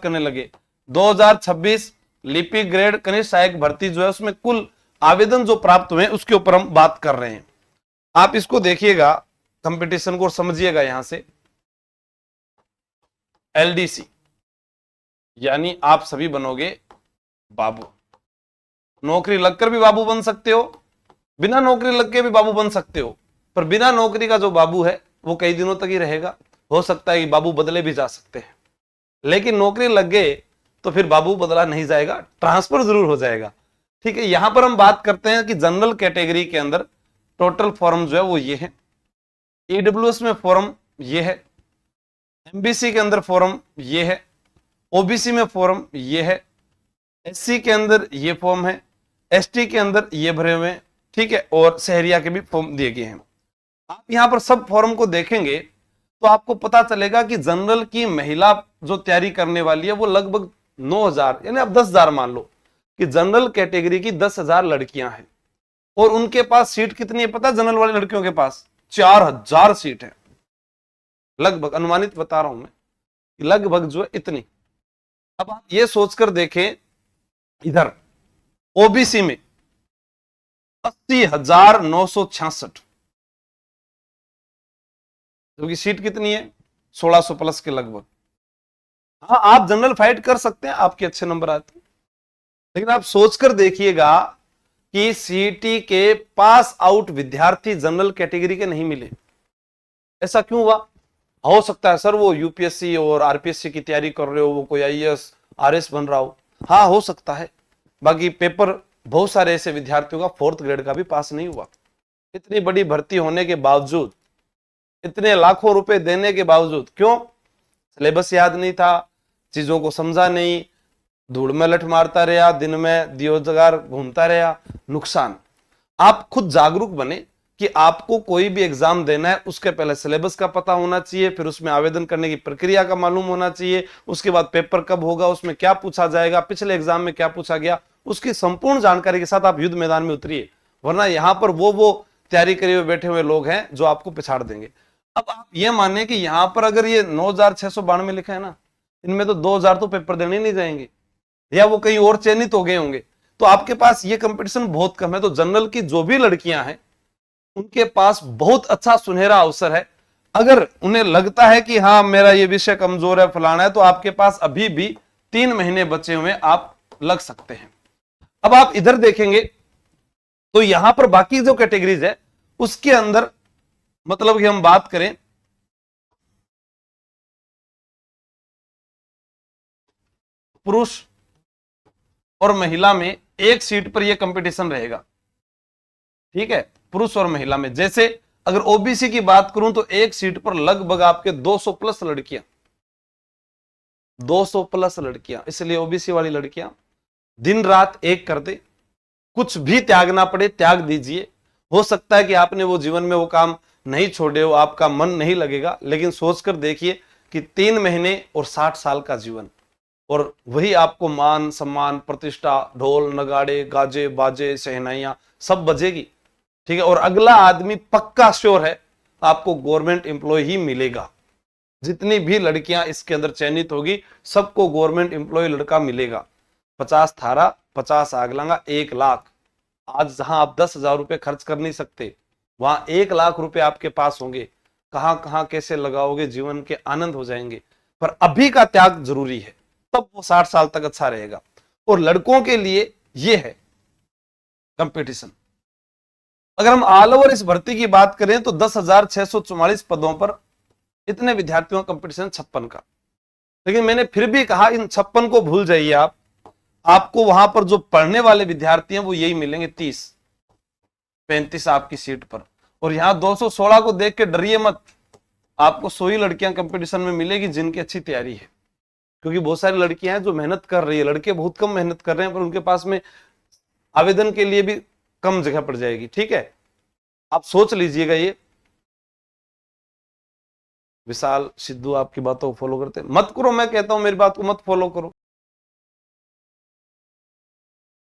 करने लगे। 2026 लिपिक ग्रेड कनिष्ठ सहायक भर्ती जो है उसमें कुल आवेदन जो प्राप्त हुए उसके ऊपर हम बात कर रहे हैं। आप इसको देखिएगा, कंपटीशन को समझिएगा। यहां से एलडीसी यानी आप सभी बनोगे बाबू। नौकरी लगकर भी बाबू बन सकते हो, बिना नौकरी लग के भी बाबू बन सकते हो, पर बिना नौकरी का जो बाबू है वो कई दिनों तक ही रहेगा। हो सकता है कि बाबू बदले भी जा सकते हैं, लेकिन नौकरी लग गए तो फिर बाबू बदला नहीं जाएगा, ट्रांसफर जरूर हो जाएगा। ठीक है, यहां पर हम बात करते हैं कि जनरल कैटेगरी के अंदर टोटल फॉर्म जो है वो ये है, ईडब्ल्यूएस में फॉर्म ये है, एमबीसी के अंदर फॉर्म ये है, ओबीसी में फॉर्म ये है, एससी के अंदर ये फॉर्म है, एसटी के अंदर ये भरे हुए हैं। ठीक है, और शहरिया के भी फॉर्म दिए गए हैं। आप यहां पर सब फॉर्म को देखेंगे तो आपको पता चलेगा कि जनरल की महिला जो तैयारी करने वाली है वो लगभग 9,000 यानी अब 10,000 मान लो कि जनरल कैटेगरी की 10,000 लड़कियां हैं, और उनके पास सीट कितनी है पता? जनरल वाली लड़कियों के पास 4,000 सीट है लगभग, अनुमानित बता रहा हूं मैं, लगभग जो है इतनी। अब आप ये सोचकर देखें, इधर ओबीसी में 80,966, क्योंकि सीट कितनी है? 1,600 प्लस के लगभग। हाँ, आप जनरल फाइट कर सकते हैं, आपके अच्छे नंबर आते हैं, लेकिन आप सोचकर देखिएगा कि सीईटी के पास आउट विद्यार्थी जनरल कैटेगरी के नहीं मिले। ऐसा क्यों हुआ? हो सकता है सर वो यूपीएससी और आरपीएससी की तैयारी कर रहे हो, वो कोई आईएएस आरएस बन रहा हो। हाँ, हो सकता है। बाकी पेपर बहुत सारे ऐसे विद्यार्थियों का 4th ग्रेड का भी पास नहीं हुआ। इतनी बड़ी भर्ती होने के बावजूद, इतने लाखों रुपए देने के बावजूद, क्यों? सिलेबस याद नहीं था, चीजों को समझा नहीं, धूल में लठ मारता रहा, दिन में दियो जगार घूमता रहा, नुकसान। आप खुद जागरूक बने कि आपको कोई भी एग्जाम देना है उसके पहले सिलेबस का पता होना चाहिए, फिर उसमें आवेदन करने की प्रक्रिया का मालूम होना चाहिए, उसके बाद पेपर कब होगा, उसमें क्या पूछा जाएगा, पिछले एग्जाम में क्या पूछा गया, उसकी संपूर्ण जानकारी के साथ आप युद्ध मैदान में उतरिए, वरना यहां पर वो तैयारी करे हुए बैठे हुए लोग हैं जो आपको पिछाड़ देंगे। अब आप ये माने कि यहां पर अगर ये 9,692 लिखा है ना, इनमें तो 2,000 तो पेपर देने नहीं जाएंगे, या वो कहीं और चयनित हो गए होंगे, तो आपके पास ये कंपटीशन बहुत कम है। तो जनरल की जो भी लड़कियां हैं उनके पास बहुत अच्छा सुनहरा अवसर है। अगर उन्हें लगता है कि हाँ मेरा ये विषय कमजोर है, फलाना है, तो आपके पास अभी भी 3 महीने बचे हुए, आप लग सकते हैं। अब आप इधर देखेंगे तो यहां पर बाकी जो कैटेगरीज है उसके अंदर, मतलब कि हम बात करें पुरुष और महिला में, एक सीट पर यह कंपटीशन रहेगा। ठीक है, पुरुष और महिला में। जैसे अगर ओबीसी की बात करूं तो एक सीट पर लगभग आपके 200 प्लस लड़कियां, 200 प्लस लड़कियां। इसलिए ओबीसी वाली लड़कियां दिन रात एक कर दे, कुछ भी त्यागना पड़े त्याग दीजिए। हो सकता है कि आपने वो जीवन में वो काम नहीं छोड़े हो, आपका मन नहीं लगेगा, लेकिन सोचकर देखिए कि 3 महीने और 60 साल का जीवन, और वही आपको मान सम्मान प्रतिष्ठा, ढोल नगाड़े गाजे बाजे शहनाइयां सब बजेगी। ठीक है, और अगला आदमी पक्का श्योर है आपको गवर्नमेंट एम्प्लॉय ही मिलेगा। जितनी भी लड़कियां इसके अंदर चयनित होगी सबको गवर्नमेंट एम्प्लॉय लड़का मिलेगा। 50 थारा 50 आगलांगा 1 लाख। आज जहां आप 10,000 रुपए खर्च कर नहीं सकते, वहां 1 लाख रुपए आपके पास होंगे। कहां कहां कैसे लगाओगे, जीवन के आनंद हो जाएंगे। पर अभी का त्याग जरूरी है, तब वो 60 साल तक अच्छा रहेगा। और लड़कों के लिए ये है कंपटीशन। अगर हम ऑल ओवर इस भर्ती की बात करें तो 10,644 पदों पर इतने विद्यार्थियों का कंपटीशन 56 का। लेकिन मैंने फिर भी कहा इन 56 को भूल जाइए आप, आपको वहां पर जो पढ़ने वाले विद्यार्थी हैं वो यही मिलेंगे 30-35 आपकी सीट पर। और यहां 216 को देख के डरिए मत, आपको 100 ही लड़कियां कंपटीशन में मिलेगी जिनकी अच्छी तैयारी है। क्योंकि बहुत सारी लड़कियां हैं जो मेहनत कर रही है, लड़के बहुत कम मेहनत कर रहे हैं, पर उनके पास में आवेदन के लिए भी कम जगह पड़ जाएगी। ठीक है, आप सोच लीजिएगा ये। विशाल सिद्धू आपकी बातों को फॉलो करते मत करो, मैं कहता हूं मेरी बात को मत फॉलो करो।